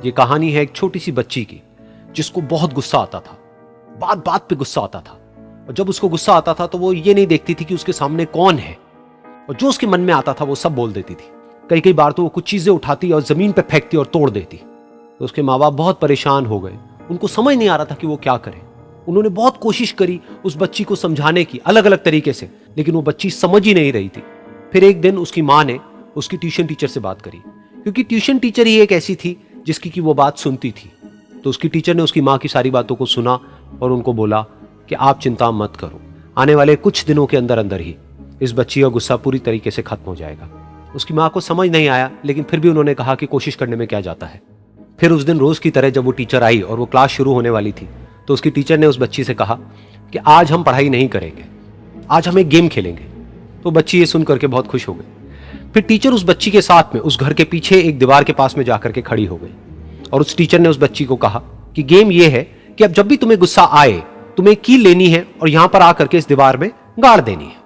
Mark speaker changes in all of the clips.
Speaker 1: ये कहानी है एक छोटी सी बच्ची की जिसको बहुत गुस्सा आता था, बात बात पे गुस्सा आता था। और जब उसको गुस्सा आता था तो वो ये नहीं देखती थी कि उसके सामने कौन है, और जो उसके मन में आता था वो सब बोल देती थी। कई कई बार तो वो कुछ चीजें उठाती और जमीन पे फेंकती और तोड़ देती। तो उसके माँ बाप बहुत परेशान हो गए, उनको समझ नहीं आ रहा था कि वो क्या करें। उन्होंने बहुत कोशिश करी उस बच्ची को समझाने की अलग अलग तरीके से, लेकिन वो बच्ची समझ ही नहीं रही थी। फिर एक दिन उसकी माँ ने उसकी ट्यूशन टीचर से बात करी, क्योंकि ट्यूशन टीचर ही एक ऐसी थी जिसकी कि वो बात सुनती थी। तो उसकी टीचर ने उसकी माँ की सारी बातों को सुना और उनको बोला कि आप चिंता मत करो, आने वाले कुछ दिनों के अंदर अंदर ही इस बच्ची का गुस्सा पूरी तरीके से खत्म हो जाएगा। उसकी माँ को समझ नहीं आया, लेकिन फिर भी उन्होंने कहा कि कोशिश करने में क्या जाता है। फिर उस दिन रोज की तरह जब वो टीचर आई और वो क्लास शुरू होने वाली थी, तो उसकी टीचर ने उस बच्ची से कहा कि आज हम पढ़ाई नहीं करेंगे, आज हम एक गेम खेलेंगे। तो बच्ची ये सुन करके बहुत खुश हो गई। फिर टीचर उस बच्ची के साथ में उस घर के पीछे एक दीवार के पास में जाकर के खड़ी हो गई, और उस टीचर ने उस बच्ची को कहा कि गेम ये है कि अब जब भी तुम्हें गुस्सा आए, तुम्हें कील लेनी है और यहां पर आकर के इस दीवार में गाड़ देनी है,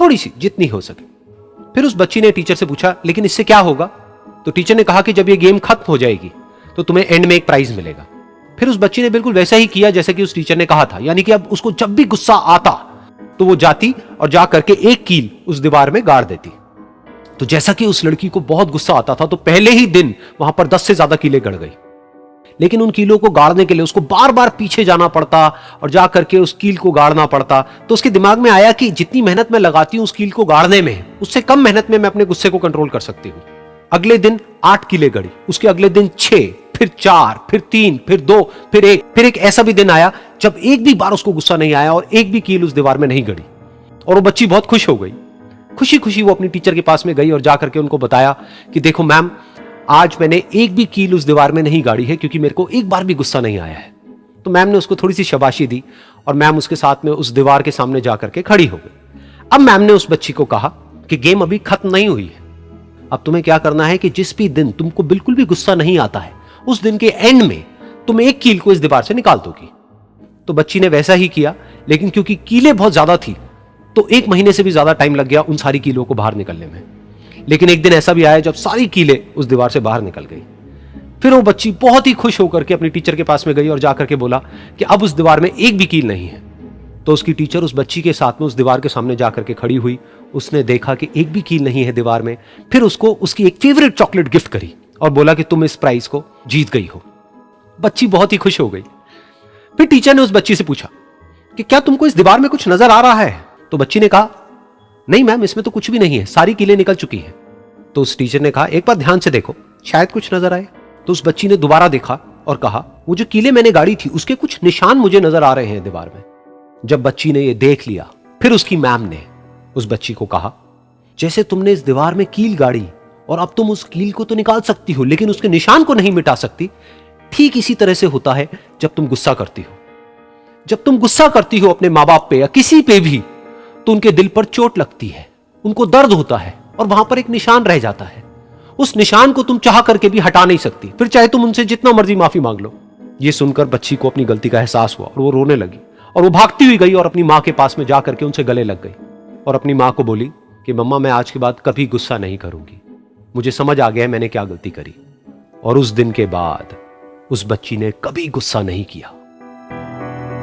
Speaker 1: थोड़ी सी, जितनी हो सके। फिर उस बच्ची ने टीचर से पूछा, लेकिन इससे क्या होगा? तो टीचर ने कहा कि जब ये गेम खत्म हो जाएगी तो तुम्हें एंड में एक प्राइज मिलेगा। फिर उस बच्ची ने बिल्कुल वैसा ही किया जैसे कि उस टीचर ने कहा था, यानी कि अब उसको जब भी गुस्सा आता तो वो जाती और जा करके एक कील उस दीवार में गाड़ देती। तो जैसा कि उस लड़की को बहुत गुस्सा आता था, तो पहले ही दिन वहां पर 10 से ज्यादा कीलें गड़ गई। लेकिन उन कीलों को गाड़ने के लिए उसको बार बार पीछे जाना पड़ता और जा करके उस कील को गाड़ना पड़ता। तो उसके दिमाग में आया कि जितनी मेहनत मैं लगाती हूं उस कील को गाड़ने में, उससे कम मेहनत में मैं अपने गुस्से को कंट्रोल कर सकती हूं। अगले दिन 8 कीलें गड़ी, उसके अगले दिन 6, फिर 4, फिर 3, फिर 2, फिर 1। फिर एक ऐसा भी दिन आया जब एक भी बार उसको गुस्सा नहीं आया और एक भी कील उस दीवार में नहीं गड़ी, और वो बच्ची बहुत खुश हो गई। खुशी खुशी वो अपनी टीचर के पास में गई और जाकर के उनको बताया कि देखो मैम, आज मैंने एक भी कील उस दीवार में नहीं गाड़ी है, क्योंकि मेरे को एक बार भी गुस्सा नहीं आया है। तो मैम ने उसको थोड़ी सी शाबाशी दी और मैम उसके साथ में उस दीवार के सामने जाकर के खड़ी हो गई। अब मैम ने उस बच्ची को कहा कि गेम अभी खत्म नहीं हुई है, अब तुम्हें क्या करना है कि जिस भी दिन तुमको बिल्कुल भी गुस्सा नहीं आता है, उस दिन के एंड में तुम एक कील को इस दीवार से निकाल दोगी। तो बच्ची ने वैसा ही किया, लेकिन क्योंकि कीलें बहुत ज्यादा थी तो 1 महीने से भी ज्यादा टाइम लग गया उन सारी कीलों को बाहर निकलने में। लेकिन एक दिन ऐसा भी आया जब सारी कीलें उस दीवार से बाहर निकल गई। फिर वो बच्ची बहुत ही खुश होकर के अपनी टीचर के पास में गई और जाकर के बोला कि अब उस दीवार में एक भी कील नहीं है। तो उसकी टीचर उस बच्ची के साथ में उस दीवार के सामने जाकर के खड़ी हुई। उसने देखा कि एक भी कील नहीं है दीवार में। फिर उसको उसकी एक फेवरेट चॉकलेट गिफ्ट करी और बोला कि तुम इस प्राइज को जीत गई हो। बच्ची बहुत ही खुश हो गई। फिर टीचर ने उस बच्ची से पूछा कि क्या तुमको इस दीवार में कुछ नजर आ रहा है? तो बच्ची ने कहा, नहीं मैम, इसमें तो कुछ भी नहीं है, सारी कीलें निकल चुकी हैं। तो उस टीचर ने कहा, एक बार ध्यान से देखो, शायद कुछ नजर आए। तो उस बच्ची ने दोबारा देखा और कहा, वो जो कीलें मैंने गाड़ी थी उसके कुछ निशान मुझे नजर आ रहे हैं दीवार में। जब बच्ची ने ये देख लिया, फिर उसकी मैम ने उस बच्ची को कहा, जैसे तुमने इस दीवार में कील गाड़ी और अब तुम उस कील को तो निकाल सकती हो लेकिन उसके निशान को नहीं मिटा सकती, ठीक इसी तरह से होता है जब तुम गुस्सा करती हो। जब तुम गुस्सा करती हो अपने माँ बाप पे या किसी पे भी, तो उनके दिल पर चोट लगती है, उनको दर्द होता है और वहां पर एक निशान रह जाता है। उस निशान को तुम चाह करके भी हटा नहीं सकती, फिर चाहे तुम उनसे जितना मर्जी माफी मांग लो। ये सुनकर बच्ची को अपनी गलती का एहसास हुआ और वो रोने लगी और वो भागती हुई गई और अपनी माँ के पास में जाकर के उनसे गले लग गई और अपनी माँ को बोली कि मम्मा, मैं आज के बाद कभी गुस्सा नहीं करूंगी, मुझे समझ आ गया मैंने क्या गलती करी। और उस दिन के बाद उस बच्ची ने कभी गुस्सा नहीं किया।